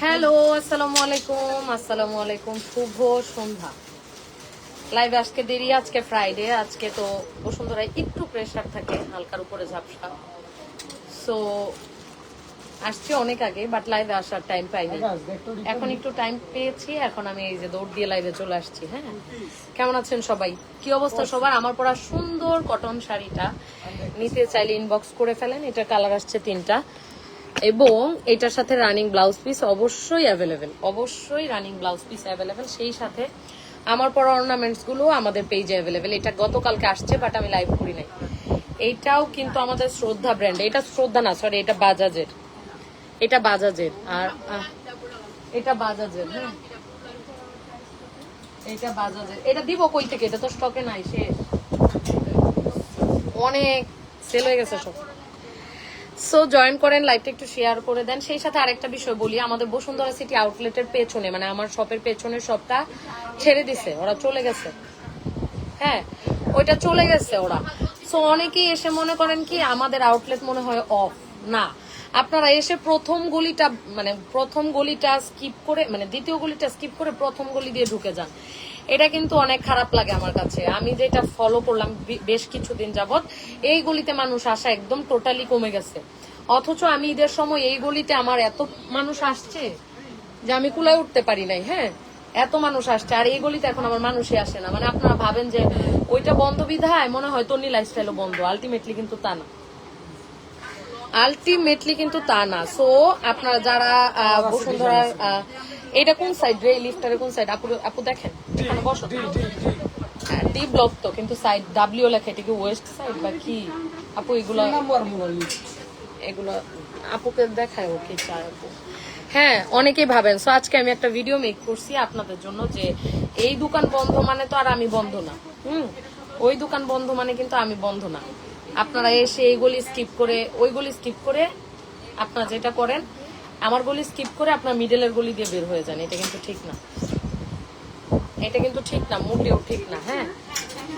Hello, আসসালামু আলাইকুম, শুভ সন্ধ্যা। Live আজকে দেরি, আজকে ফ্রাইডে, আজকে তো বসুন্ধরায় একটু প্রেশার থাকে, হালকার উপরে ঝাপসা। সো আসছি অনেক আগে, বাট লাইভে আসার টাইম পাইনি। এখন একটু টাইম পেয়েছি, এখন আমি এই যে দৌড় দিয়ে লাইভে চলে আসছি। হ্যাঁ, কেমন আছেন সবাই? কি অবস্থা সবার? আমার পরা সুন্দর কটন শাড়িটা নিতে চাইলে ইনবক্স করে ফেলেন। এটা কালার আসছে 3টা এবং এটার সাথে রানিং ব্লাউজ পিস অবশ্যই অ্যাভেলেবেল, অবশ্যই রানিং ব্লাউজ পিস অ্যাভেলেবেল। সেই সাথে আমার পরা অর্নামেন্টস গুলো আমাদের পেজে অ্যাভেলেবেল। এটা গতকালকে আসছে, বাট আমি লাইভ করি নাই। এইটাও কিন্তু আমাদের শ্রদ্ধা ব্র্যান্ড, এটা শ্রদ্ধা না, সরি, এটা বাজাজের, এটা বাজাজের। আর এটা বাজাজের, হ্যাঁ এটা বাজাজের। এটা দিব কই থেকে? এটা তো স্টকে নাই, শেষ, অনেক সেল হয়ে গেছে সব। সো জয়েন করেন, লাইভটা একটু শেয়ার করে দেন। সেই সাথে আরেকটা বিষয় বলি, আমাদের বসুন্ধরা সিটি আউটলেটের পেছনে, মানে আমার শপের পেছনে শপটা ছেড়ে দিছে, ওরা চলে গেছে। হ্যাঁ, ওইটা চলে গেছে ওরা। সো অনেকেই এসে মনে করেন কি আমাদের আউটলেট মনে হয় অফ। না, আপনারা এসে প্রথম গলিটা স্কিপ করে, মানে দ্বিতীয় গলিটা স্কিপ করে প্রথম গলি দিয়ে ঢুকে যান। এটা কিন্তু অনেক খারাপ লাগে আমার কাছে। আমি যেটা ফলো করলাম বেশ কিছুদিন যাবত, এই গলিতে মানুষ আসা একদম টোটালি কমে গেছে। অথচ আমি ঈদের সময় এই গলিতে আমার এত মানুষ আসছে যে আমি কুলায় উঠতে পারি নাই। হ্যাঁ, এত মানুষ আসছে, আর এই গলিতে এখন আমার মানুষই আসে না। মানে আপনারা ভাবেন যে ওইটা বন্ধ বিধায় মনে হয় তন্নি লাইফস্টাইলও বন্ধ, আলটিমেটলি কিন্তু তা না, আলটিমেটলি কিন্তু তা না। সো আপনারা যারা বসুন্ধরার, এটা কোন সাইড রে, লিফটারের কোন সাইড? আপু দেখেন, এখানে বসো। ডি ব্লক তো, কিন্তু সাইড ডাব্লিউ লেখা, এটা কি ওয়েস্ট সাইড বা কি? আপু এগুলো আপুকে দেখায়, ওকে চায় আপু। হ্যাঁ, অনেকেই ভাবেন। সো আজকে আমি একটা ভিডিও মেক করছি আপনাদের জন্য যে এই দোকান বন্ধ মানে তো আর আমি বন্ধ না। ওই দোকান বন্ধ মানে কিন্তু আমি বন্ধ না। আপনারা এসে এই গলি স্কিপ করে ওই গলি স্কিপ করে আপনারা যেটা করেন, আমার গলি স্কিপ করে আপনার মিডলের গলি দিয়ে বের হয়ে যান। এটা কিন্তু ঠিক না, এটা কিন্তু ঠিক না, মোটেও ঠিক না। হ্যাঁ,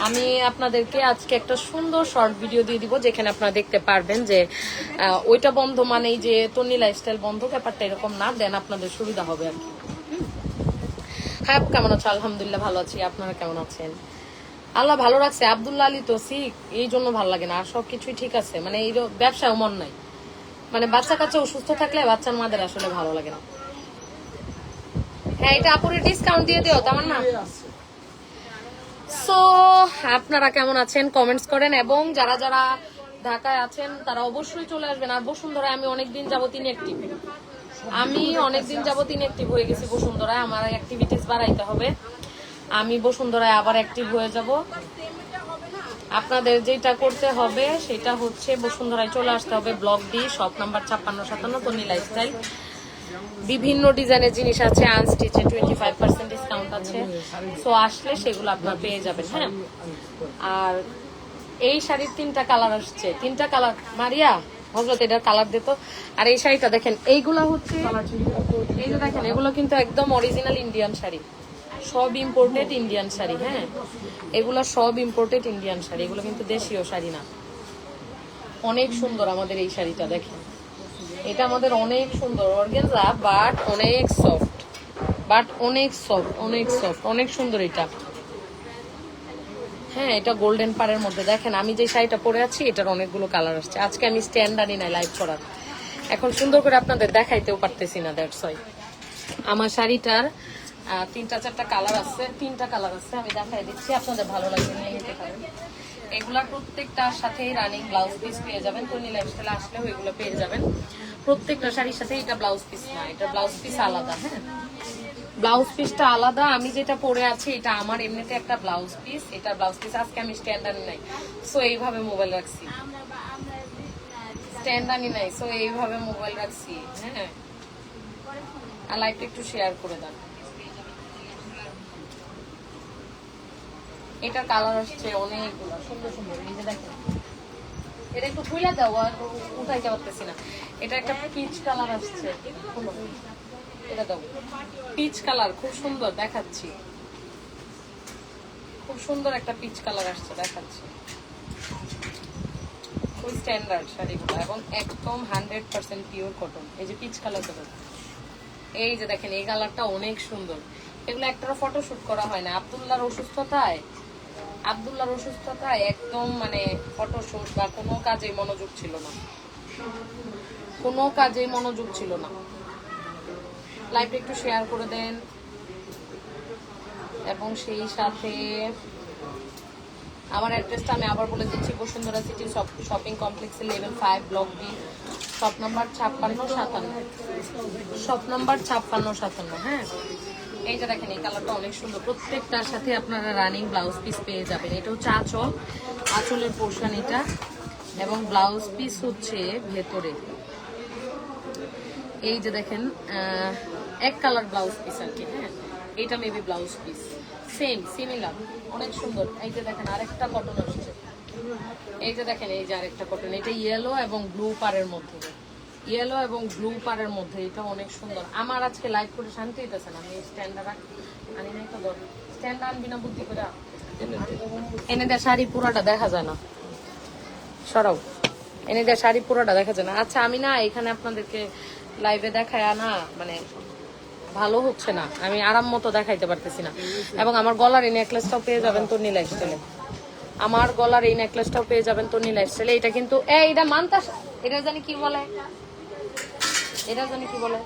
আমি আপনাদেরকে আজকে একটা সুন্দর শর্ট ভিডিও দিয়ে দিব, যেখানে আপনারা দেখতে পারবেন যে ওইটা বন্ধ মানেই যে তন্নি লাইফস্টাইল বন্ধ, ব্যাপারটা এরকম না। দেন আপনাদের সুবিধা হবে আর কি। হ্যাঁ, কেমন আছো? আলহামদুলিল্লাহ ভালো আছি, আপনারা কেমন আছেন? আল্লাহ ভালো রাখছে। আব্দুল্লাহ আলী তো শিখ, এই জন্য ভালো লাগে না, আর সবকিছুই ঠিক আছে। মানে এই ব্যবসায় মন নাই, মানে বাচ্চা কাচ্চা অসুস্থ থাকলে বাচ্চার মাদের আসলে ভালো লাগে না। হ্যাঁ, এটা আপুরে ডিসকাউন্ট দিয়ে দিও, তেমন না। সো আপনারা কেমন আছেন কমেন্টস করেন, এবং যারা যারা ঢাকায় আছেন তারা অবশ্যই চলে আসবেন। আর বসুন্ধরায় আমি অনেকদিন যাবত ইনঅ্যাক্টিভ, হয়ে গেছি বসুন্ধরায়। আমার অ্যাক্টিভিটিস বাড়াইতে হবে, আমি বসুন্ধরায় আবার অ্যাক্টিভ হয়ে যাব। আপনাদের যেটা করতে হবে সেটা হচ্ছে বসুন্ধরায় চলে আসতে হবে, ব্লক ডি, শপ নাম্বার 5657, তন্নি লাইফস্টাইল। বিভিন্ন ডিজাইনের জিনিস আছে, আনস্টিচে 25% ডিসকাউন্ট আছে। সো আসলে সেগুলো আপনারা পেয়ে যাবেন। হ্যাঁ, আর এই শাড়ির 3টা কালার আসছে, 3টা কালার। মারিয়া হজরত এটার কালার দিত। আর এই শাড়িটা দেখেন, এইগুলা হচ্ছে, এই যে দেখেন, এগুলো কিন্তু একদম অরিজিনাল ইন্ডিয়ান শাড়ি, সব ইম্পোর্টেড ইন্ডিয়ান শাড়ি। হ্যাঁ, এগুলো সব ইম্পোর্টেড ইন্ডিয়ান শাড়ি, এগুলো কিন্তু দেশীয় শাড়ি না। অনেক সুন্দর আমাদের এই শাড়িটা, দেখেন, এটা আমাদের অনেক সুন্দর অর্গানজা, বাট অনেক সফট, অনেক সুন্দর এটা। হ্যাঁ, এটা গোল্ডেন পাড়ের মধ্যে। দেখেন আমি যে শাড়িটা পরে আছি এটার অনেকগুলো কালার আসছে। আজকে আমি স্ট্যান্ড আনি নাই লাইভ করার, এখন সুন্দর করে আপনাদের দেখাইতেও পারতেছি না, দ্যাটস ওয়াই। আমার শাড়িটার 3-4টা কালার আছে, 3টা কালার আছে, আমি দেখাই দিচ্ছি, আপনাদের ভালো লাগবে নিয়ে নিতে পারেন। এগুলার প্রত্যেকটার সাথে রানিং ব্লাউজ পিস পেয়ে যাবেন, তন্নি লাইফস্টাইল আসলেও এগুলো পেয়ে যাবেন। প্রত্যেকটা শাড়ির সাথে, এটা ব্লাউজ পিস না, এটা ব্লাউজ পিস আলাদা। হ্যাঁ, ব্লাউজ পিসটা আলাদা। আমি যেটা পরে আছি এটা আমার এমনিতে একটা ব্লাউজ পিস, এটা ব্লাউজ পিস। আজকে আমি স্ট্যান্ডার্ড নাই, সো এইভাবে মোবাইল রাখছি, সো এইভাবে মোবাইল রাখছি। হ্যাঁ, আর লাইভটা একটু শেয়ার করে দেন। এটা কালার আসছে অনেকগুলো সুন্দর সুন্দর, এই যে দেখেন, এটা একটু খুলে দাও, আর উঠাইতে পারতেছি না। এটা একটা পিচ কালার আসছে, এটা দাও, পিচ কালার, খুব সুন্দর দেখাচ্ছি, খুব সুন্দর একটা পিচ কালার আসছে, দেখাচ্ছি। খুব স্ট্যান্ডার্ড শাড়িগুলো এবং একদম 100% পিওর কটন। এই যে পিচ কালার দেবো, এই যে দেখেন এই কালারটা অনেক সুন্দর। এগুলো একটা ফটোশুট করা হয় না, আব্দুল্লাহর অসুস্থতায় একদম মানে ফটোশুট বা কোনো কাজে মনোযোগ ছিল না, কোনো কাজেই মনোযোগ ছিল না। লাইভটা একটু শেয়ার করে দেন, এবং সেই সাথে আমার অ্যাড্রেসটা আমি আবার বলে দিচ্ছি, বসুন্ধরা সিটি শপিং কমপ্লেক্সে level 5 block B, shop number 5657, shop number 5657। হ্যাঁ, এই যে দেখেন এই কালারটা অনেক সুন্দর। প্রত্যেকটার সাথে আপনারা রানিং ব্লাউজ পিস পেয়ে যাবেন। এটা হচ্ছে আঁচল, আঁচলের পোর্শন এটা, এবং ব্লাউজ পিস হচ্ছে ভেতরে। এই যে দেখেন এক কালার ব্লাউজ পিস আর কি। হ্যাঁ, এটা maybe blouse piece, same similar, অনেক সুন্দর। এই যে দেখেন আরেকটা কটন আসছে, এই যে দেখেন এই যে আরেকটা কটন, এটা ইয়েলো এবং ব্লু পাড়ের মধ্যে, ইয়েলো এবং ব্লু পাড়ের মধ্যে, এটা অনেক সুন্দর। আমার আজকে লাইভ করে শান্তি হইতেছে না, আমি স্ট্যান্ডার আনি নাই তো, স্ট্যান্ড আনবি না বুদ্ধি করে এনে দেয়, শাড়ি পুরোটা দেখা যায় না, সরাও, এনে দেয় শাড়ি পুরোটা দেখা যায় না। আচ্ছা আমি না এখানে আপনাদেরকে লাইভে দেখায় না, মানে ভালো হচ্ছে না, আমি আরাম মতো দেখাইতে পারতেছি না। এবং আমার গলার এই নেকলেসটাও পেয়ে যাবেন তন্নি লাইফস্টাইলে, আমার গলার এই নেকলেসটাও পেয়ে যাবেন তন্নি লাইফস্টাইলে। এটা কিন্তু এটা মানতাস, এটা জানি কি বলে, এটা জানি কি বলে,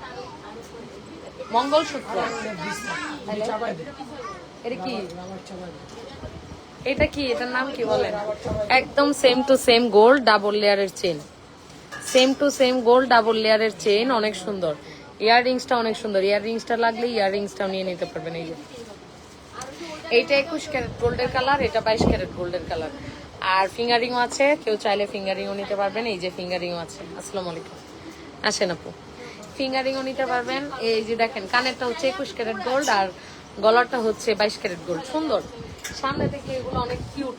মঙ্গলসূত্র। এটা কি, এটা কি, এটার নাম কি বলেন? একদম same to same gold double লেয়ারের chain, same to same gold double লেয়ারের চেন, অনেক সুন্দর। ইয়াররিংসটা অনেক সুন্দর, ইয়াররিংসটা লাগলে ইয়াররিংসটাও নিয়ে নিতে পারবেন। এই যে এইটা 21 ক্যারেট গোল্ডের কালার, এটা 22 ক্যারেট গোল্ডের কালার। আর ফিঙ্গারিংও আছে, কেউ চাইলে ফিঙ্গারিংও নিতে পারবেন। এই যে ফিঙ্গারিংও আছে। আসসালামু আলাইকুম, আসেন আপু, ফিঙ্গারিংও নিতে পারবেন। এই যে দেখেন কানেরটা হচ্ছে 21 ক্যারেট গোল্ড, আর গলারটা হচ্ছে 22 ক্যারেট গোল্ড। সুন্দর, সামনে থেকে এগুলো অনেক কিউট,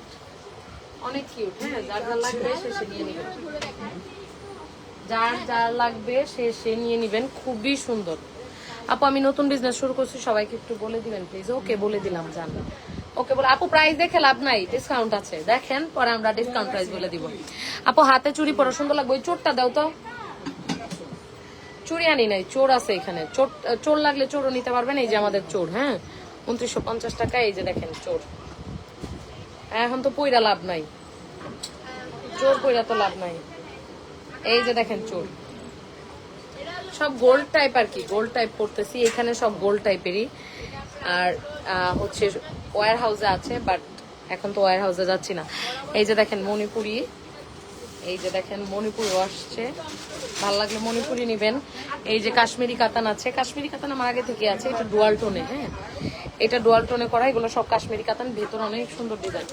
অনেক কিউট। হ্যাঁ, যার যা লাগবে সে নিয়ে নেবেন, যার যা লাগবে সে নিয়ে নেবেন, খুবই সুন্দর। আপু আমি নতুন বিজনেস শুরু করছি, সবাইকে একটু বলে দিবেন প্লিজ। ওকে বলে দিলাম, জান ওকে বলে। আপু প্রাইস দেখে লাভ নাই, ডিসকাউন্ট আছে, দেখেন পরে আমরা ডিসকাউন্ট প্রাইস বলে দিব। আপু হাতে চুড়ি পরা সুন্দর লাগবে, ওই চোরটা দাও তো। চুড়ি আনি নাই, চোর আছে এখানে, চোর লাগলে চোরও নিতে পারবেন। এই যে আমাদের চোর, হ্যাঁ 2950 টাকা। এই যে দেখেন চোর, এখন তো পইরা লাভ নাই, চোর পইরা তো লাভ নাই। এই যে দেখেন চোর, সব গোল্ড টাইপ আর কি, গোল্ড টাইপ করতেছি এখানে, সব গোল্ড টাইপেরই। আর হচ্ছে ওয়্যার হাউসে আছে, বাট এখন তো ওয়্যার হাউসে যাচ্ছি না। এই যে দেখেন মণিপুরি, এই যে দেখেন মণিপুরি আসছে, ভালো লাগলে মণিপুরি নিবেন। এই যে কাশ্মীরি কাতান আছে, কাশ্মীরি কাতান আমার আগে থেকে আছে, এটা ডুয়াল টোনে। হ্যাঁ, এটা ডুয়াল টোনে করা, এগুলো সব কাশ্মীরি কাতান। ভেতর অনেক সুন্দর ডিজাইন,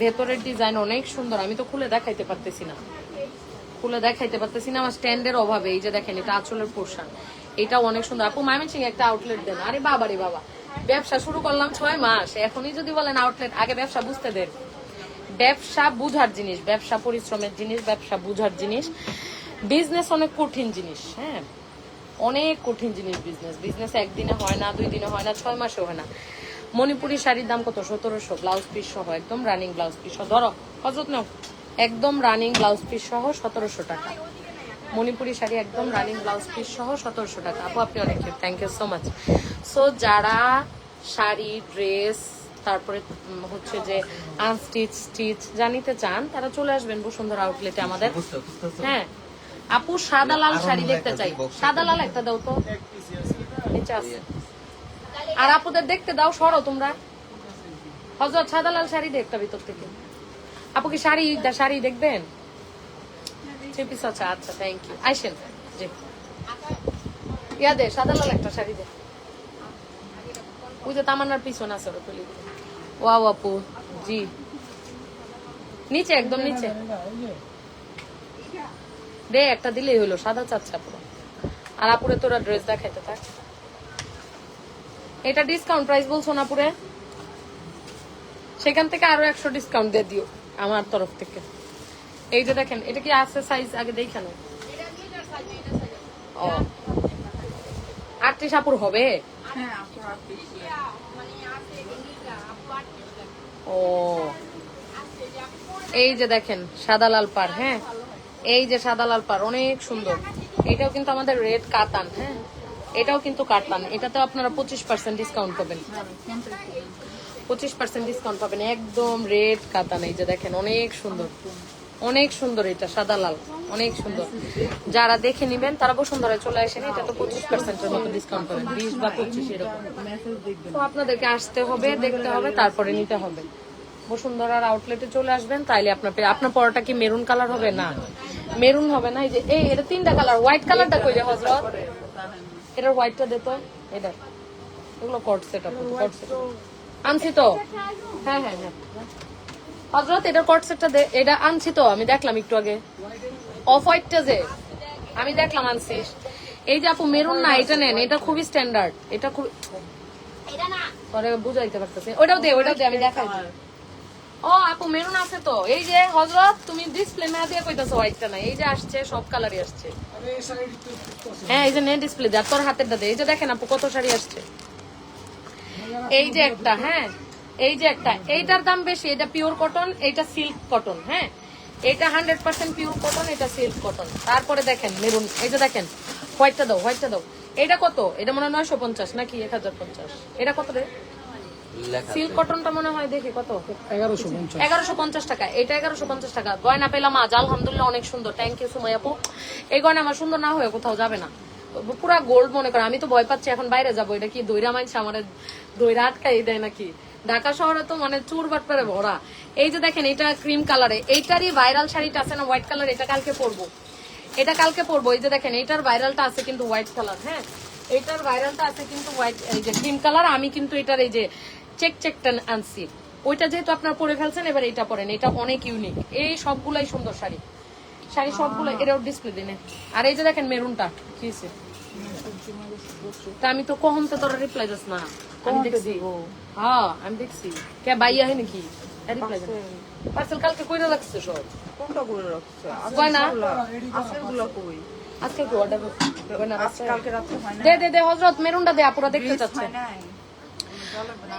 ভেতরের ডিজাইন অনেক সুন্দর। আমি তো খুলে দেখাইতে পারতেছি না, খুলে দেখাইতে পারতেছি না, আমার স্ট্যান্ডের অভাবে। এই যে দেখেন এটা আঁচলের পোর্শন, এটাও অনেক সুন্দর। আপু ময়মনসিংহে একটা আউটলেট দেন। আরে বাবা রে বাবা, ব্যবসা শুরু করলাম 6 মাস, এখনই যদি বলেন আউটলেট, আগে ব্যবসা বুঝতে দেন। ব্যবসা বুঝার জিনিস, ব্যবসা পরিশ্রমের জিনিস, ব্যবসা বুঝার জিনিস। বিজনেস অনেক কঠিন জিনিস, হ্যাঁ অনেক কঠিন জিনিস বিজনেস। বিজনেস একদিনে হয় না, 2 দিনে হয় না, 6 মাসে হয় না। মণিপুরি শাড়ির দাম কত? 1700, ব্লাউজ পিস সহ, একদম রানিং ব্লাউজ পিস সহ। ধরো হজরত নাও, একদম রানিং ব্লাউজ পিস সহ 1700 টাকা। মণিপুরি শাড়ি একদম রানিং ব্লাউজ পিস সহ 1700 টাকা। আপু আপনি অনেক cute, thank you so much. So যারা শাড়ি, ড্রেস, তারপরে হচ্ছে যে আনস্টিচ, স্টিচ জানিতে চান, তারা চলে আসবেন বসুন্ধরা আউটলেটে আমাদের। হ্যাঁ আপু সাদা লাল শাড়ি দেখতে চাই, সাদা লাল একটা দাও তো, নিচে আছে। আর আপুদের দেখতে দাও, সরো তোমরা। হজরত সাদা লাল শাড়ি দেখতে ভিতর থেকে। আপু কি শাড়ি দেখবেন? 3 পিস আছে, আচ্ছা থ্যাংক ইউ। আইসেন জি, ইয়া দে সাদা লাল একটা শাড়ি দে। ওই যে তামান্নার পিছনে আছে, ওটা তুলি। ওয়াও আপু জি, নিচে একদম নিচে দে, একটা দিলেই হলো, সাদা চাচ্ছে আপুরা। আর আপুরে তোরা ড্রেস দেখাইতে থাক। এটা ডিসকাউন্ট প্রাইস বলছো না পুরে, সেখান থেকে আরো 100 ডিসকাউন্ট দিয়ে দিও আমার তরফ থেকে। এই যে দেখেন এটা কি আছে সাইজ, আগে দেখেন। ও 38 আপুর হবে। ও এই যে দেখেন সাদা লাল পাড়, হ্যাঁ এই যে সাদা লাল পাড় অনেক সুন্দর। এটাও কিন্তু আমাদের রেড কাতান, হ্যাঁ এটাও কিন্তু কাতান, এটাতেও আপনারা 25% ডিসকাউন্ট পাবেন, 25% ডিসকাউন্ট পাবেন। একদম রেড কাতান, এই যে দেখেন অনেক সুন্দর, অনেক সুন্দর, এটা সাদা লাল অনেক সুন্দর। যারা দেখে নিবেন তারা বসুন্ধরায় চলে আসেন, এটা তো 25%-এর মতো ডিসকাউন্ট পাবেন, 20 বা 25 এরকম। তো আপনাদেরকে আসতে হবে, দেখতে হবে, তারপরে নিতে হবে। বসুন্ধরার আউটলেটে চলে আসবেন, তাইলে আপনার পরোটা কি মেরুন কালার হবে? না, মেরুন হবে না। এই যে এটা 3টা কালার, হোয়াইট কালারটা কই রে হযরত? এটার হোয়াইটটা দে তো, এটা এগুলো কট সেট আনছি তো। হ্যাঁ হ্যাঁ হ্যাঁ হযরত, এটার কট সেটটা দে, এটা আনছি তো, আমি দেখলাম একটু আগে। অফ হোয়াইটটা যে আমি দেখলাম আনছিস। এই যে আপু মেরুন না, এটা নেন, এটা খুবই স্ট্যান্ডার্ড, এটা খুব, এটা না পরে বুঝাইতে পারতেছি। ওটাও দে, ওটাও দে, আমি দেখাই দিই। ও আপু মেরুন আছে তো। এই যে হযরত, তুমি ডিসপ্লে না দিয়ে কইতাছো হোয়াইটটা না, এই যে আসছে, সব কালারই আসছে। হ্যাঁ এই যে নে ডিসপ্লে দে, তোর হাতেরটা দে। এই যে দেখেন আপু কত শাড়ি আসছে। এই যে একটা, হ্যাঁ এই যে একটা, এইটার দাম বেশি, এটা পিওর কটন, এটা সিল্ক কটন। হ্যাঁ এটা 100% পিওর কটন, এটা সিল্ক কটন। তারপরে দেখেন মেরুন, এই যে দেখেন হোয়াইটটা দাও, হোয়াইটটা দাও। এটা কত? এটা মনে হয় 950 নাকি 1050? এটা কত রে? সিল্ক কটনটা মনে হয়, দেখি কত, 1150 টাকা। এটা 1150 টাকা। গয়না পেলাম আজ, আলহামদুলিল্লাহ অনেক সুন্দর। থ্যাংক ইউ সুমাইয়া আপু। এই গয়না আমার সুন্দর না হয়ে কোথাও যাবে না, পুরা গোল্ড মনে করে। আমি তো ভয় পাচ্ছি এখন বাইরে যাবো, এটা কি দইরা মাইনছে আমার, দইরা আটকাই দেয় নাকি? ঢাকা শহরে তো মানে চুর বাটপারে ভরা। এই যে দেখেন এটা ক্রিম কালারে, এইটারই ভাইরাল শাড়িটা আছে না হোয়াইট কালার, এটা কালকে পরবো, এটা কালকে পরবো। এই যে দেখেন এইটার ভাইরালটা আছে কিন্তু হোয়াইট কালার। হ্যাঁ এইটার ভাইরালটা আছে কিন্তু হোয়াইট, এই যে ক্রিম কালার। আমি কিন্তু এটার এই যে চেকটা আনছি, ওইটা যেহেতু আপনার পরে ফেলছেন, এবার এটা পরেন, এটা অনেক ইউনিক। এই সবগুলাই সুন্দর শাড়ি, শাড়ি সবগুলো। এটাও ডিসপ্লে দিনে। আর এই যে দেখেন মেরুনটা কি হয়েছে, তা আমি তো কখন তো তোরা রিপ্লাই দিস না, আমি দেখছি। হ্যাঁ আমি দেখছি, কে বাইয়া হয় নাকি রিপ্লাই দেন? পার্সেল কালকে কইরা রাখছে সব, কোনটা করে রাখছে? গয়না আজকেরগুলো কই? আজকে কি অর্ডার গয়না কালকে রাতে হয় না। দে হযরত, মেরুনটা দে, আপুরা দেখতে চাচ্ছে।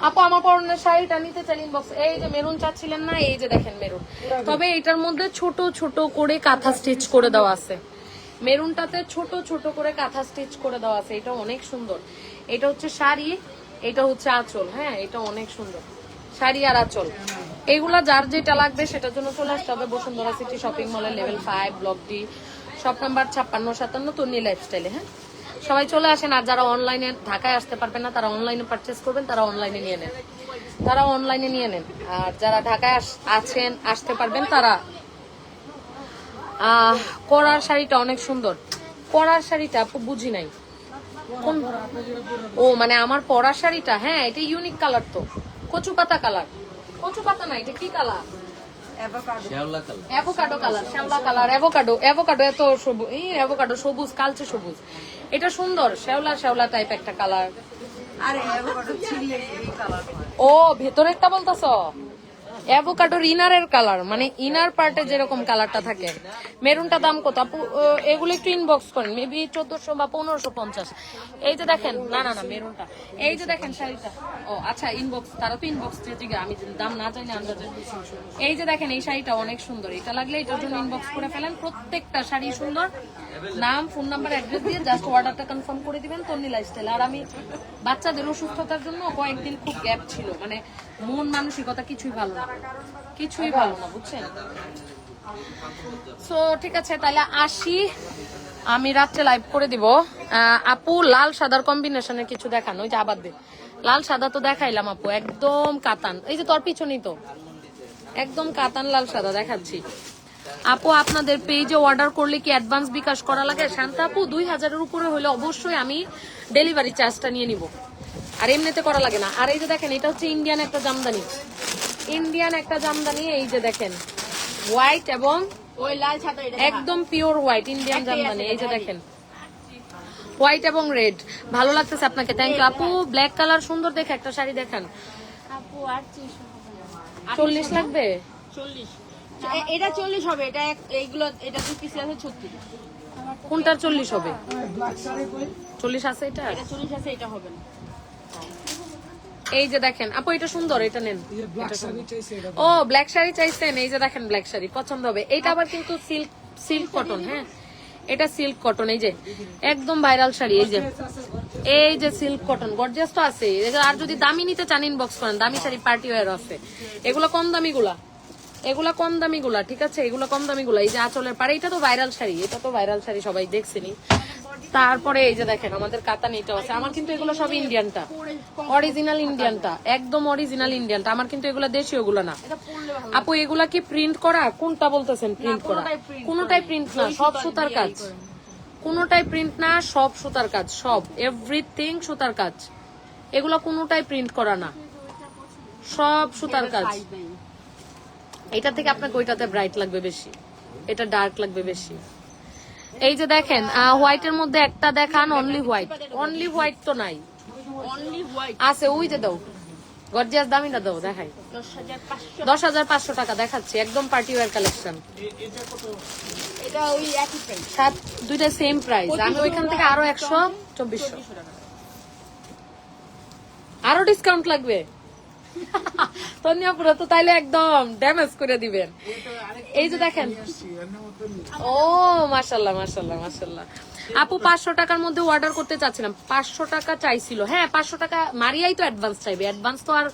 আপু আমার পরনের শাড়িটা নিতে চাই ইনবক্স। এই যে মেরুন চাচ্ছিলেন না, এই যে দেখেন মেরুন। তবে এটার মধ্যে ছোট ছোট করে কাঁথা স্টিচ করে দেওয়া আছে, মেরুনটাতে ছোট ছোট করে কাঁথা স্টিচ করে দেওয়া আছে। এটা অনেক সুন্দর। এটা হচ্ছে শাড়ি, এটা হচ্ছে আঁচল। হ্যাঁ এটা অনেক সুন্দর, শাড়ি আর আঁচল। এগুলা যার যেটা লাগবে সেটার জন্য চলে আসতে হবে বসুন্ধরা সিটি শপিং মলের level 5 block D, shop number 5657 তন্নি লাইফস্টাইলে। হ্যাঁ সবাই চলে আসেন। আর যারা অনলাইনে ঢাকায় আসতে পারবেন না, তারা অনলাইনে পারচেস করবেন, তারা অনলাইনে নিয়ে নেন, তারা অনলাইনে নিয়ে নেন। আর যারা ঢাকায় আছেন, আসতে পারবেন, তারা করার শাড়িটা অনেক সুন্দর। পরার শাড়িটা আপু বুঝি নাই কোন, ও মানে আমার পরার শাড়িটা। হ্যাঁ এটা ইউনিক কালার তো, কচু পাতা কালার, কচু পাতা না, এটা কি কালার? অ্যাভোকাডো কালার, শ্যাওলা কালার, অ্যাভোকাডো, অ্যাভোকাডো এত সবুজ, এই অ্যাভোকাডো সবুজ, কালচে সবুজ। এটা সুন্দর শ্যাওলা শ্যাওলা টাইপ একটা কালার। আরে অ্যাভোকাডো ছিলে এই কালার হয়। ও ভেতরেরটা বলতাছো? অ্যাভোকাডোর ইনারের কালার, মানে ইনার পার্টে যেরকম কালারটা থাকে। মেরুনটা দাম কত আপু? এগুলো একটু ইনবক্স করেন, মেবি 1400 বা 1550। এই যে দেখেন, না না না মেরুনটা, এই যে দেখেন শাড়িটা। ও আচ্ছা ইনবক্স, তারা তো ইনবক্স দিয়ে, আমি দাম না জানি আন্দাজে। এই যে দেখেন এই শাড়িটা অনেক সুন্দর, এটা লাগলে এটার জন্য ইনবক্স করে ফেলেন। প্রত্যেকটা শাড়ি সুন্দর। নাম, ফোন নাম্বার, অ্যাড্রেস দিয়ে জাস্ট অর্ডারটা কনফার্ম করে দিবেন তন্নি লাইফস্টাইল। আর আমি বাচ্চাদের অসুস্থতার জন্য কয়েকদিন খুব গ্যাপ ছিল, মানে মন মানসিকতা কিছুই ভালো না, কিছুই ভালো না বুঝছেন। সো ঠিক আছে তাহলে আসি, আমি রাত্রে লাইভ করে দিব। আপু লাল সাদার কম্বিনেশনের কিছু দেখান, ওই যে আবার দে, লাল সাদা তো দেখাইলাম আপু, একদম কাতান। এই যে তোর পিছনেই তো একদম কাতান লাল সাদা দেখাচ্ছি। আপু আপনাদের পেজে অর্ডার করলে কি অ্যাডভান্স বিকাশ করা লাগে? শান্তা আপু 2000-এর উপরে হলে অবশ্যই আমি ডেলিভারি চার্জটা নিয়ে নিব, আর এমনিতে করা লাগে না। আর এই যে দেখেন এটা হচ্ছে ইন্ডিয়ান একটা জামদানি, ইন্ডিয়ান একটা জামদানি। এই যে দেখেন হোয়াইট এবং ওই লাল ছাতা, এটা একদম পিওর হোয়াইট ইন্ডিয়ান জামদানি। এই যে দেখেন হোয়াইট এবং রেড। ভালো লাগতেছে আপনাকে, থ্যাংক ইউ আপু। ব্ল্যাক কালার সুন্দর দেখে একটা শাড়ি দেখান আপু। আর 40 লাগবে? 40, এটা 40 হবে। এটা এইগুলো, এটা 2 পিস আছে 36। কোনটার 40 হবে? 40 আছে এটা? এটা 40 আছে, এটা হবে না। এই যে দেখেন আপু এটা সুন্দর, এটা নেন। ও ব্ল্যাক শাড়ি চাইছেন, এই যে দেখেন ব্ল্যাক শাড়ি পছন্দ হবে। এটা আবার কিন্তু সিল্ক কটন। হ্যাঁ এটা সিল্ক কটন, এই যে একদম ভাইরাল শাড়ি। এই যে এই যে সিল্ক কটন গর্জিয়াস তো আছে, আর যদি দামি নিতে চান ইনবক্স করেন, দামি শাড়ি পার্টি ওয়্যার আছে, এগুলো কম দামি গুলা, এগুলা কম দামি গুলা, ঠিক আছে, এগুলো কম দামি গুলা। এই যে আঁচলের পাড়ে, এটা তো ভাইরাল শাড়ি, এটা তো ভাইরাল শাড়ি সবাই দেখছেনি। তারপরে এই যে দেখেন আমাদের কাতান এটাও আছে, আমার কিন্তু এগুলো সব ইন্ডিয়ানটা, অরিজিনাল ইন্ডিয়ানটা, একদম অরিজিনাল ইন্ডিয়ানটা, আমার কিন্তু এগুলো দেশীয় গুলো না। আপু এগুলা কি প্রিন্ট করা? কোনটা বলতেছেন প্রিন্ট করা? কোনোটাই প্রিন্ট না, সব সুতার কাজ, কোনোটাই প্রিন্ট না, সব সুতার কাজ, সব এভরিথিং সুতার কাজ, এগুলো কোনোটাই প্রিন্ট করা না, সব সুতার কাজ। এটা থেকে আপনাকে ওইটাতে ব্রাইট লাগবে বেশি, এটা ডার্ক লাগবে বেশি। এই যে দেখেন হোয়াইটের মধ্যে একটা দেখান, অনলি হোয়াইট, অনলি হোয়াইট তো নাই, আছে ওই যে দাও, গর্জিয়াস দামিটা দাও, দেখাই 10,500 টাকা দেখাচ্ছি, একদম পার্টি ওয়্যার কালেকশন। এটা ওই একই প্রাইস, দুইটা সেম প্রাইস। আমি ওইখান থেকে আরো 100-2400 আরো ডিসকাউন্ট লাগবে। তন্নিয়াপুরা তো তাইলে একদম ড্যামেজ করে দিবেন। এই যে দেখেন, ও মাশাল্লাহ মাশাল্লাহ মাশাল্লাহ। আপু 500 টাকার মধ্যে অর্ডার করতে চাচ্ছিলাম, 500 টাকা চাইছিল। হ্যাঁ 500 টাকা, মারিয়াই তো অ্যাডভান্স চাইবে, অ্যাডভান্স তো আর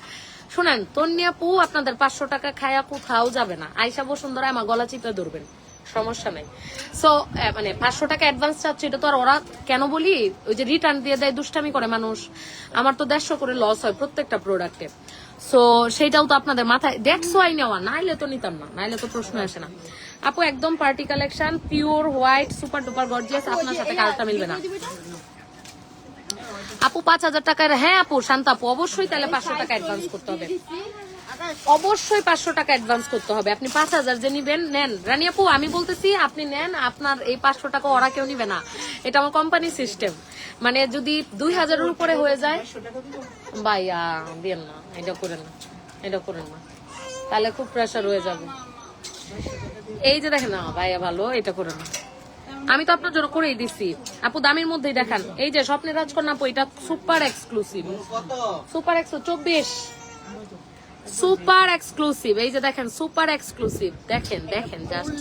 শোনেন তন্নিয়াপু আপনাদের 500 টাকা খায়া কোথাও যাবে না, আয়শা বসুন্ধরা আমার গলা চিপে ধরবেন, সমস্যা নাই। সো মানে 500 টাকা অ্যাডভান্স চাচ্ছে, এটা তো আর ওরা কেন বলি, ওই যে রিটার্ন দিয়ে দেয়, দুষ্টামি করে মানুষ, আমার তো 150 করে লস হয় প্রত্যেকটা প্রোডাক্টে। সো সেইটাও তো আপনাদের মাথায়, দ্যাটস ওয়াই নেওয়া, নাইলে তো নিতাম না, নাইলে তো প্রশ্ন আসে না। আপু একদম party collection, pure white, super duper gorgeous, আপনার সাথে কালটা মিলবে না। আপু 5,000 টাকার, হ্যাঁ আপু শান্ত আপু, অবশ্যই তাহলে 500 টাকা অ্যাডভান্স করতে হবে, অবশ্যই 500 টাকা অ্যাডভান্স করতে হবে। আপনি 5,000 যে নিবেন নেন, রানী আপু আমি বলতেছি আপনি নেন, আপনার এই 500 টাকা ওরা কেউ নিবে না, এটা আমার কোম্পানি সিস্টেম। মানে যদি 2,000 এর উপরে হয়ে যায়, ভাইয়া দিয়েন না, এটা করেন না, এটা করেন না, তাহলে খুব প্রেশার হয়ে যাবে। এই যে দেখেন না ভাইয়া ভালো, এটা করেন না, আমি তো আপনার জন্য করেই দিচ্ছি। আপু দামের মধ্যেই দেখান, এই যে স্বপ্নের রাজকন্যা আপু, এটা super exclusive, super 124, super exclusive. এই যে দেখেন সুপার এক্সক্লুসিভ, দেখেন দেখেন জাস্ট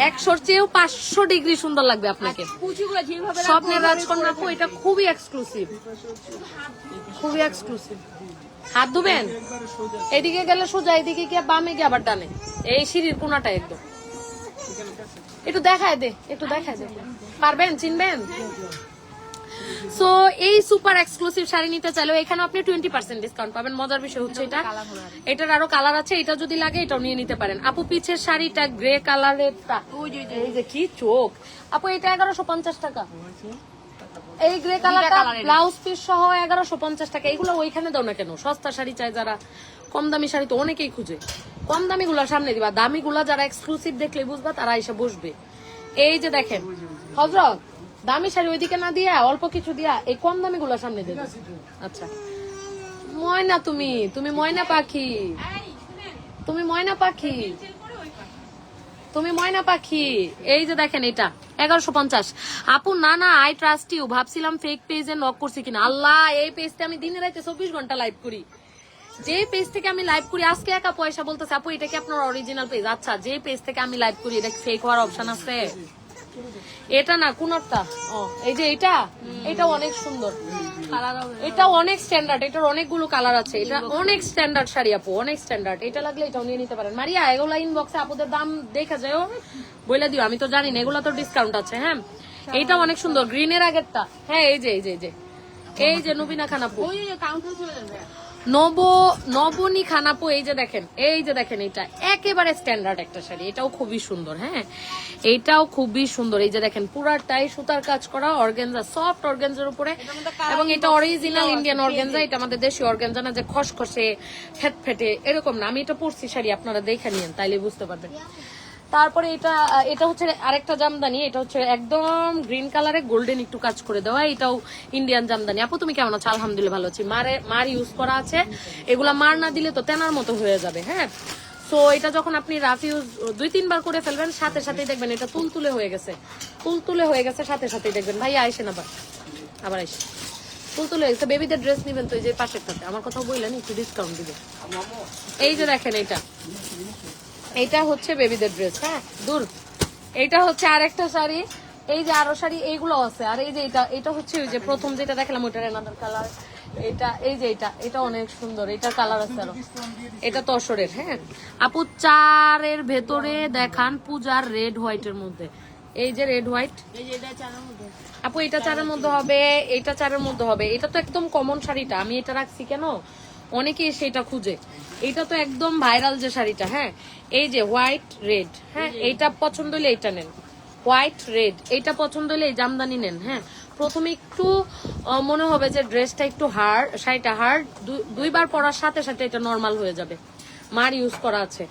100-র চেয়েও 500 ডিগ্রি সুন্দর লাগবে আপনাকে। স্বপ্নের রাজকন্যা আপু, এটা খুবই এক্সক্লুসিভ, খুবই এক্সক্লুসিভ। হাত ধুবেন, এদিকে গেলে সোজা, এদিকে গিয়ে বামে গিয়ে আবার ডানে, এই সিঁড়ির কোনাটা একদম, একটু দেখায় দে, একটু দেখায় দে, পারবেন, চিনবেন। সো এই সুপার এক্সক্লুসিভ শাড়ি নিতে চাইলেও এখানে আপনি 20% ডিসকাউন্ট পাবেন। মজার বিষয় হচ্ছে এটা, এটার আরো কালার আছে, এটা যদি লাগে এটাও নিয়ে নিতে পারেন। আপু পিছের শাড়িটা গ্রে কালারের, এই যে কি চোখ আপু, এটা 1150 টাকা, এই গ্রে কালারটা ব্লাউজ পিস সহ 1150 টাকা। এগুলো ওইখানে দাও না কেন, সস্তা শাড়ি চাই যারা, কম দামি শাড়ি তো অনেকেই খুঁজে, কম দামি গুলা সামনে দিবা, দামি গুলা যারা এক্সক্লুসিভ দেখলে বুঝবা তারা এসে বসবে। এই যে দেখেন হযরত, দামি শাড়ি ওইদিকে না দিয়া অল্প কিছু দিয়া এই কম দামি গুলা সামনে দেবে। আচ্ছা ময়না, তুমি তুমি ময়না পাখি, তুমি ময়না পাখি, তুমি ময়না পাখি। এই যে দেখেন এটা 1150। আপু না না, আই ট্রাস্ট ইউ, ভাবছিলাম ফেক পেজে নক করছি কিনা। আল্লাহ, এই পেজতে আমি দিনে রাতে 24 ঘন্টা লাইভ করি, যে পেজ থেকে আমি লাইভ করি, আজকে একা পয়সা বলতেছে আপু এটা কি আপনার অরিজিনাল পেজ? আচ্ছা, যে পেজ থেকে আমি লাইভ করি এটা ফেক হওয়ার অপশন আছে? এটা না কোনটা, ও এই যে এটা, এটা অনেক সুন্দর, এটা অনেক স্ট্যান্ডার্ড, এটার অনেকগুলো কালার আছে, এটা অনেক স্ট্যান্ডার্ড শাড়ি আপু, অনেক স্ট্যান্ডার্ড। এটা লাগলে এটাও নিয়ে নিতে পারেন। মারিয়া এগুলা ইনবক্সে আপুদের দাম দেখা যায়, বলে দিও, আমি তো জানি না, এগুলা তো ডিসকাউন্ট আছে। হ্যাঁ এইটা অনেক সুন্দর, গ্রিনের আগেরটা। হ্যাঁ এই যে এই যে এই যে এই যে নবীনা খান আপু, নবনী খান আপু, এই যে দেখেন, এই যে দেখেন, এটা একেবারে স্ট্যান্ডার্ড একটা শাড়ি, এটাও খুবই সুন্দর। হ্যাঁ এটাও খুবই সুন্দর। এই যে দেখেন পুরাটাই সুতার কাজ করা, অর্গানজা, সফট অর্গানজার উপরে, এবং এটা অরিজিনাল ইন্ডিয়ান অর্গানজা, এটা আমাদের দেশি অর্গানজা না যে খসখসে ফেট ফেটে এরকম না। আমি এটা পরছি শাড়ি, আপনারা দেখে নিন তাইলে বুঝতে পারবেন। তারপরে এটা, এটা হচ্ছে আরেকটা জামদানি, এটা হচ্ছে একদম গ্রিন কালারে গোল্ডেন একটু কাজ করে দেওয়া, এটাও ইন্ডিয়ান জামদানি। আপু তুমি কেমন আছো? আলহামদুলিল্লাহ ভালো আছি। মার ইউজ করা আছে, এগুলা মার না দিলে তো তেনার মতো হয়ে যাবে। হ্যাঁ তো এটা যখন আপনি রাফ ইউজ 2-3 বার করে ফেলবেন, সাথে সাথেই দেখবেন এটা তুলতুলে হয়ে গেছে, তুলতুলে হয়ে গেছে, সাথে সাথেই দেখবেন। ভাইয়া আইসেন আবার আইসে তুলতুলে হয়ে গেছে। বেবিদের ড্রেস নিবেন তো এই যে পাশের সাথে, আমার কথা বললেন একটু ডিসকাউন্ট দিবে। এই যে দেখেন এটা, এটা হচ্ছে বেবিদের ড্রেস। হ্যাঁ দূর, এটা হচ্ছে আরেকটা শাড়ি, এই যে আরো শাড়ি এইগুলো আছে। আর এই যে এটা হচ্ছে ওই যে প্রথম যেটা দেখালাম ওইটার এনাদার কালার। এটা এই যে এটা অনেক সুন্দর, এটা কালার আছে আরো। এটা তসরের। হ্যাঁ আপু, চারের ভেতরে দেখান পূজার রেড হোয়াইটের মধ্যে। এই যে রেড হোয়াইট আপু, এটা চারের মধ্যে হবে, এটা চারের মধ্যে হবে। এটা তো একদম কমন শাড়িটা, আমি এটা রাখছি কেন, অনেকেই সেটা খুঁজে। এটা তো একদম ভাইরাল যে শাড়িটা। হ্যাঁ এই যে হোয়াইট রেড। হ্যাঁ এইটা পছন্দ হলে এইটা নেন, হোয়াইট রেড। এইটা পছন্দ হলে এই জামদানি নেন। হ্যাঁ প্রথমে একটু মনে হবে যে ড্রেসটা একটু হার্ড, শাড়িটা হার্ড, দুইবার পরার সাথে সাথে এটা নর্মাল হয়ে যাবে। মার ইউজ করা আছে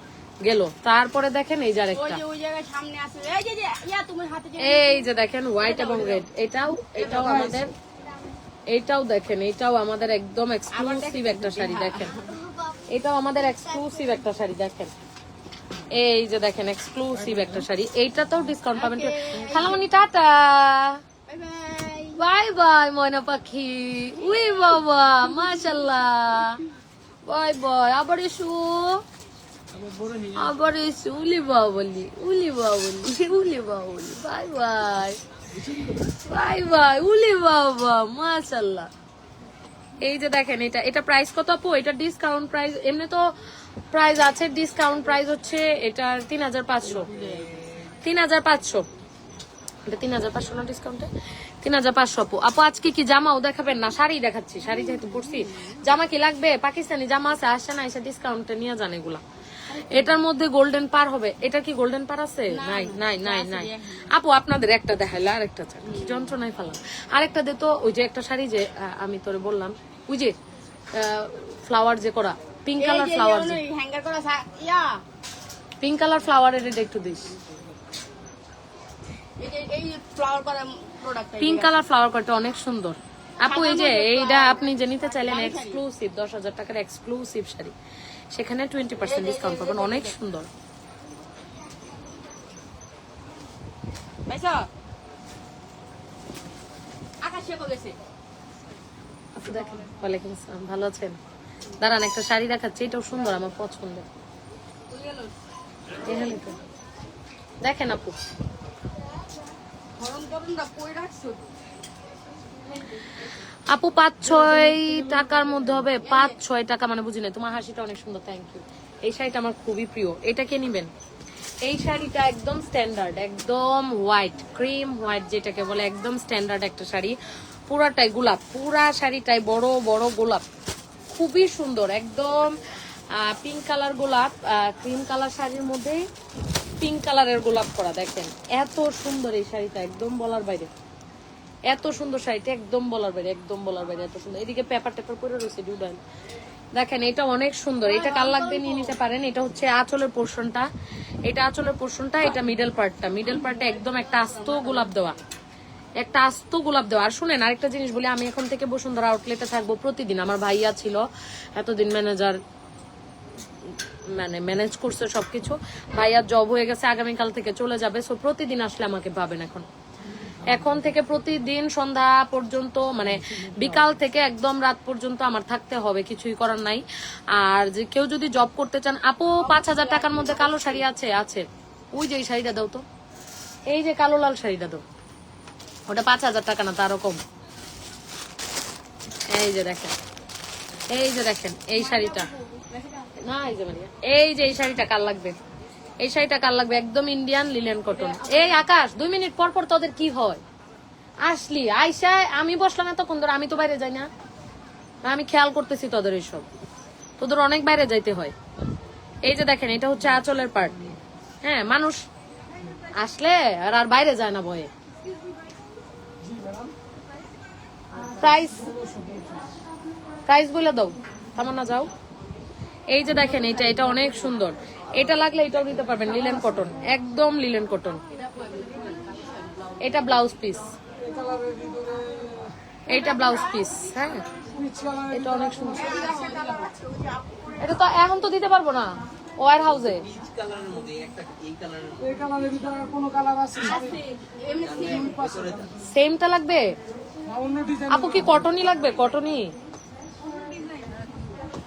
গেল। তারপরে দেখেন এই যে আরেকটা, এই যে দেখেন হোয়াইট এবং রেড। এটাও আমাদের, এটাও দেখেন, এটাও আমাদের একদম এক্সক্লুসিভ একটা শাড়ি। দেখেন এটাও আমাদের এক্সক্লুসিভ একটা শাড়ি। দেখেন এই যে দেখেন এক্সক্লুসিভ একটা শাড়ি। এইটাতেও ডিসকাউন্ট পাবেন। খালামণি টাটা, বাই বাই ময়না পাখি। উই বাবা মাশাআল্লাহ, বাই বাই। আবার এসো, আবার এসো। উলি বাবলি, উলি বাবলি, উলি Babli. Bye bye, bye bye. উলি বাবা মাশাআল্লাহ। এই যে দেখেন এটা প্রাইস কত আপু? এটা ডিসকাউন্ট প্রাইস, এমনি তো প্রাইস আছে, ডিসকাউন্ট প্রাইস হচ্ছে এটার 3500। 3500 এটা 3500 না ডিসকাউন্টে? 3500 আপু। আপু আজকে কি জামাও দেখাবেন না? শাড়ি দেখাচ্ছি, শাড়ি যেহেতু পড়ছি। জামা কি লাগবে? পাকিস্তানি জামা আছে, আসছে না, এসে ডিসকাউন্টে নিয়ে যান এগুলা। এটার মধ্যে গোল্ডেন পার হবে। এটা কি গোল্ডেন পার আছে? নাই নাই নাই নাই আপু, আপনাদের একটা দেখাইলে আরেকটা চাই, কি যন্ত্রণায় ফেলাম। আরেকটা দে তো। ওই যে একটা শাড়ি যে আমি তোরে বললাম, ওই যে ফ্লাওয়ার যে করা, pink colour flower, pink colour ফ্লাওয়ারের এটা একটু দিস। পিঙ্ক কালার ফ্লাওয়ার করাটা অনেক সুন্দর আপু। এই যে এইটা আপনি যে নিতে চাইলেন এক্সক্লুসিভ 10,000 টাকার এক্সক্লুসিভ শাড়ি, সেখানে 20% ডিসকাউন্ট পাবেন। অনেক সুন্দর। ওয়ালাইকুম আসসালাম, ভালো আছেন? দাঁড়ান একটা শাড়ি দেখাচ্ছি, এটাও সুন্দর, আমার পছন্দের। দেখেন আপু, আপু 5-6 টাকার মধ্যে হবে। 5-6 টাকা মানে বুঝি না। তোমার হাসিটা অনেক সুন্দর, থ্যাংক ইউ। এই শাড়িটা আমার খুবই প্রিয়। এটা কে নিবেন? এই শাড়িটা একদম স্ট্যান্ডার্ড, একদম হোয়াইট, ক্রিম হোয়াইট যেটাকে বলে, একদম স্ট্যান্ডার্ড একটা শাড়ি। পুরাটাই গোলাপ, পুরা শাড়িটাই বড় বড় গোলাপ, খুবই সুন্দর। একদম পিঙ্ক কালার গোলাপ, ক্রিম কালার শাড়ির মধ্যে পিঙ্ক কালারের গোলাপ করা। দেখেন এত সুন্দর এই শাড়িটা, একদম বলার বাইরে। এত সুন্দর শাড়িটা, একদম বলার বাইরে, একদম বলার বাইরে, এত সুন্দর। এদিকে পেপার টেপার করে রয়েছে ডিউডাল। দেখেন এটা অনেক সুন্দর। এটা কাল লাগবে নিয়ে নিতে পারেন। এটা হচ্ছে আঁচলের পোর্শনটা, এটা আঁচলের পোর্শনটা, এটা মিডল পার্টটা। মিডল পার্টে একদম একটা আস্ত গোলাপ দেওয়া, একটা আস্ত গোলাপ দেওয়া। আর শুনেন আরেকটা জিনিস বলি, আমি এখন থেকে বসুন্ধরা আউটলেটে থাকবো প্রতিদিন। আমার ভাইয়া ছিল এতদিন ম্যানেজার, মানে ম্যানেজ করছে সবকিছু। ভাইয়ার জব হয়ে গেছে, আগামীকাল থেকে চলে যাবে। সো প্রতিদিন আসলে আমাকে পাবেন এখন থেকে প্রতিদিন সন্ধ্যা পর্যন্ত, মানে বিকাল থেকে একদম রাত পর্যন্ত আমার থাকতে হবে, কিছুই করার নাই। আর যে কেউ যদি জব করতে চান, আপু 5,000 টাকার মধ্যে কালো শাড়ি আছে? আছে। ওই যে এই শাড়িটা দাও তো, এই যে কালো লাল শাড়িটা দাও, ওটা 5,000 টাকা না, তারও কম। এই যে দেখেন, এই যে দেখেন এই শাড়িটা না, এই যে মারিয়া, এই যে এই শাড়িটা কাল লাগবে, এই শাড়িটা কাল লাগবে, একদম ইন্ডিয়ান লিলেন কটন। এই আকাশ 2 মিনিট পর পর তোদের কি হয়? আসলি আইসা আমি বসলাম এতক্ষণ ধরে, আমি তো বাইরে যাই না, আমি খেয়াল করতেছি তোদের এইসব, তোদের অনেক বাইরে যাইতে হয়। এই যে দেখেন এটা হচ্ছে আঁচলের পার্ট। হ্যাঁ মানুষ আসলে আর বাইরে যায় না ভয়ে। প্রাইস বলে দাও, তামান্না যাও। এই যে দেখেন এটা অনেক সুন্দর। এটা লাগলে এটাও দিতে পারবেন, লিলেন কটন, একদম লিলেন কটন। এটা ব্লাউজ পিস, এটা ব্লাউজ পিস। হ্যাঁ এটা অনেক সুন্দর। এটা তো এখন তো দিতে পারবো না, ওয়ার হাউসে। সেমটা লাগবে আপু? কি কটনই লাগবে? কটনই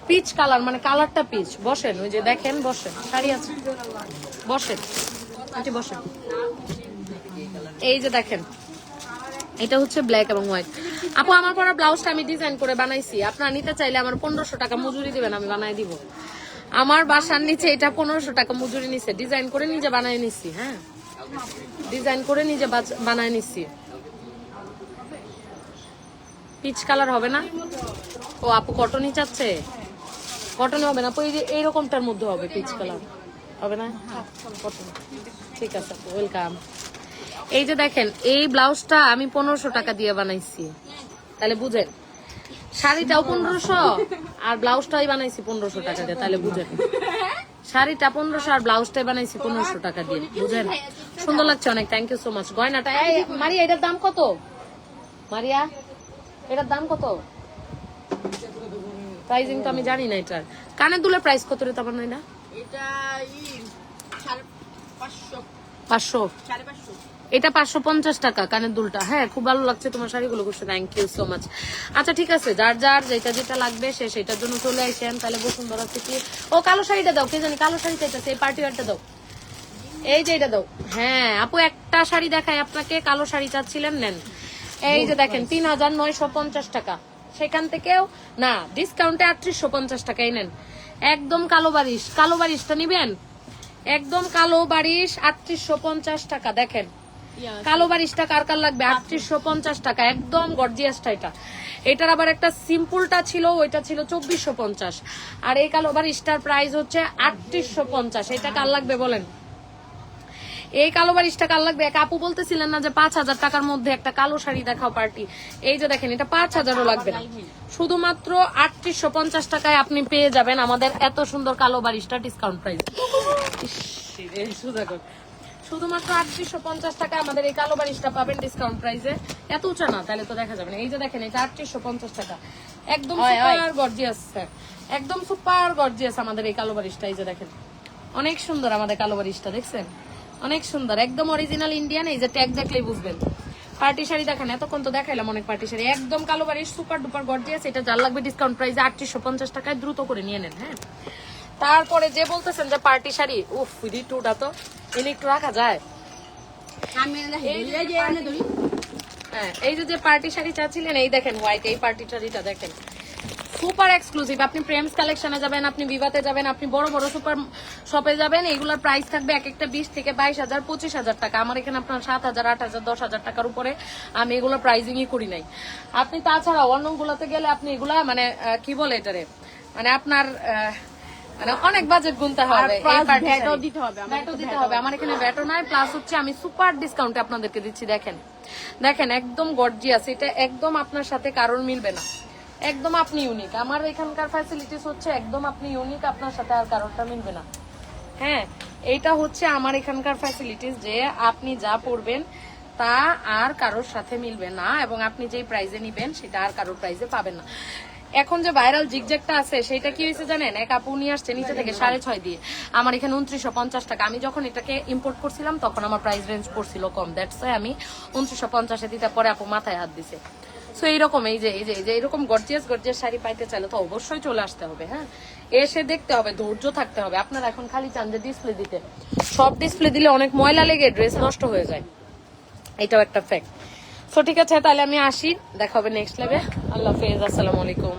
পিচ কালার, মানে কালারটা পিচ। বসেন, ওই যে দেখেন, বসেন, শাড়ি আছে, বসেন আন্টি, বসেন। এই যে দেখেন, এটা হচ্ছে ব্ল্যাক এবং হোয়াইট। আপু আমার পরা ব্লাউজটা আমি ডিজাইন করে বানাইছি, আপনারা নিতে চাইলে আমার 1500 টাকা মজুরি দিবেন, আমি বানাই দিব। আমার বাসার নিচে এটা 1500 টাকা মজুরি নিছে, ডিজাইন করে নিজে বানাই নিছি। হ্যাঁ, ডিজাইন করে নিজে বানাই নিছি। পিচ কালার হবে না? ও আপু কটনই চাচ্ছে, কটনে হবে না আপু, এই যে এইরকমটার মধ্যে হবে পিচ কালার, হবে না? কটন, ঠিক আছে আপু, ওয়েলকাম। এই যে দেখেন, এই ব্লাউজটা আমি 1500 টাকা দিয়ে বানাইছি, তাহলে বুঝেন শাড়িটাও 1500 আর ব্লাউজটাই বানাইছি 1500 টাকা দিয়ে, তাহলে বুঝেন শাড়িটা 1500 আর ব্লাউজটাই বানাইছি 1500 টাকা দিয়ে, বুঝেন? সুন্দর লাগছে অনেক, থ্যাংক ইউ সো মাচ। গয়নাটা মারিয়া, এটার দাম কত? মারিয়া, এটার দাম কত? প্রাইসিং তো আমি জানি না এটার। কানের দুলের প্রাইস কত রে তোমার? না এটা 500, এটা 550 টাকা কানের দুলটা। হ্যাঁ, খুব ভালো লাগছে তোমার শাড়িগুলো, করছে, থ্যাংক ইউ সো মাচ। আচ্ছা ঠিক আছে, যার যার যেটা যেটা লাগবে সে সেটার জন্য চলে আসেন। তাহলে বসুন্ধরা থেকে ও কালো শাড়িটা দাও, কে জানি কালো শাড়ি চাইতেছে, এই পার্টি ওয়ারটা দাও, এই যে এটা দাও। হ্যাঁ আপু, একটা শাড়ি দেখায় আপনাকে, কালো শাড়ি চাচ্ছিলেন, নেন। এই যে দেখেন 3950 টাকা, সেখান থেকেও না ডিসকাউন্টে 3850 টাকাই নেন। একদম কালো বারিশ, কালো বারিশটা নিবেন, একদম কালো বারিশ 3850 টাকা। দেখেন কালো বারিশটা কার কার লাগবে? 3850 টাকা, একদম গর্জিয়াসটা এটা। এটার আবার একটা সিম্পলটা ছিল, ওইটা ছিল 2450, আর এই কালো বারিশটার প্রাইস হচ্ছে 3850। এটা কার লাগবে বলেন? এই কালো বারিশটা কার লাগবে? এক আপু বলতেছিলেন না যে 5000 টাকার মধ্যে একটা কালো শাড়ি দেখাও পার্টি, এই যে দেখেন এটা 5000ও লাগবে না, শুধুমাত্র 3850 টাকায় আপনি পেয়ে যাবেন আমাদের এত সুন্দর কালো বারিশটা ডিসকাউন্ট প্রাইস। শুধুমাত্র 3850 টাকায় আমাদের এই কালো বারিশটা পাবেন ডিসকাউন্ট প্রাইসে। এত উঁচা না, তাহলে তো দেখা যাবে না। এই যে দেখেন এটা 3850 টাকা, একদম সুপার গর্জিয়াস, একদম সুপার গর্জিয়াস আমাদের এই কালো বারিশটা। এই যে দেখেন অনেক সুন্দর আমাদের কালো বারিশটা, দেখছেন অনেক সুন্দর, একদম অরিজিনাল ইন্ডিয়ান। এই যে ট্যাগ দেখলেই বুঝবেন। পার্টি শাড়ি দেখেন, এতক্ষণ তো দেখাইলাম অনেক পার্টি শাড়ি, একদম কালো বারিশ সুপার ডুপার গর্জিয়াস। এটা যার লাগবে ডিসকাউন্ট প্রাইসে 3850 টাকায়, দ্রুত করে নিয়ে নেন। হ্যাঁ, তারপরে যে বলতেছেন যে পার্টি শাড়ি, উফ টুটা তো এনে একটু রাখা যায়। হ্যাঁ, এই যে পার্টি শাড়ি চাচ্ছিলেন, এই দেখেন হোয়াইট, এই পার্টি শাড়িটা দেখেন সুপার এক্সক্লুসিভ। আপনি প্রেমস কালেকশনে যাবেন, আপনি বিভাতে যাবেন, আপনি বড় বড় সুপার শপে যাবেন, এইগুলোর প্রাইস থাকবে এক একটা 20 থেকে 22,000 25,000 টাকা। আমার এখানে আপনার 7,000 8,000 10,000 টাকার উপরে আমি এগুলো প্রাইজিংই করি নাই। আপনি তাছাড়া অন্যগুলোতে গেলে আপনি এগুলা মানে কি বলে এটারে, মানে আপনার মানে অনেক বাজেট গুনতে হবে, ভ্যাটও দিতে হবে। আমার এখানে ভ্যাটও নাই, প্লাস হচ্ছে আমি সুপার ডিসকাউন্টে আপনাদেরকে দিচ্ছি। দেখেন দেখেন একদম গর্জিয়াস, এটা একদম আপনার সাথে কারোর মিলবে না, একদম আপনি ইউনিক। আমার এখানকার ফ্যাসিলিটিস হচ্ছে একদম আপনি ইউনিক, আপনার সাথে আর কারোরটা মিলবে না। হ্যাঁ, এইটা হচ্ছে আমার এখানকার ফ্যাসিলিটিস, যে আপনি যা পড়বেন তা আর কারোর সাথে মিলবে না, এবং আপনি যেই প্রাইজে নিবেন সেটা আর কারোর প্রাইজে পাবেন না। এখন যে ভাইরাল জিগজ্যাগটা আছে সেটা কি হয়েছে জানেন? এক আপু নিয়ে আসছে নিচে থেকে 6.5 দিয়ে, আমার এখানে 2950 টাকা। আমি যখন এটাকে ইম্পোর্ট করছিলাম তখন আমার প্রাইস রেঞ্জ পড়ছিল কম, দ্যাটস ওয়াই আমি 2950 দিতে, পরে আপু মাথায় হাত দিছে। সো এইরকম এই যে এরকম গর্জিয়াস গর্জিয়াস শাড়ি পাইতে চাইলে তো অবশ্যই চলে আসতে হবে। হ্যাঁ, এসে দেখতে হবে, ধৈর্য থাকতে হবে। আপনারা এখন খালি চান যে ডিসপ্লে দিতে, সব ডিসপ্লে দিলে অনেক ময়লা লেগে ড্রেস নষ্ট হয়ে যায়, এটাও একটা ফ্যাক্ট। সো ঠিক আছে, তাহলে আমি আসি, দেখা হবে নেক্সট লাইভে। আল্লাহ হাফেজ, আসসালামু আলাইকুম।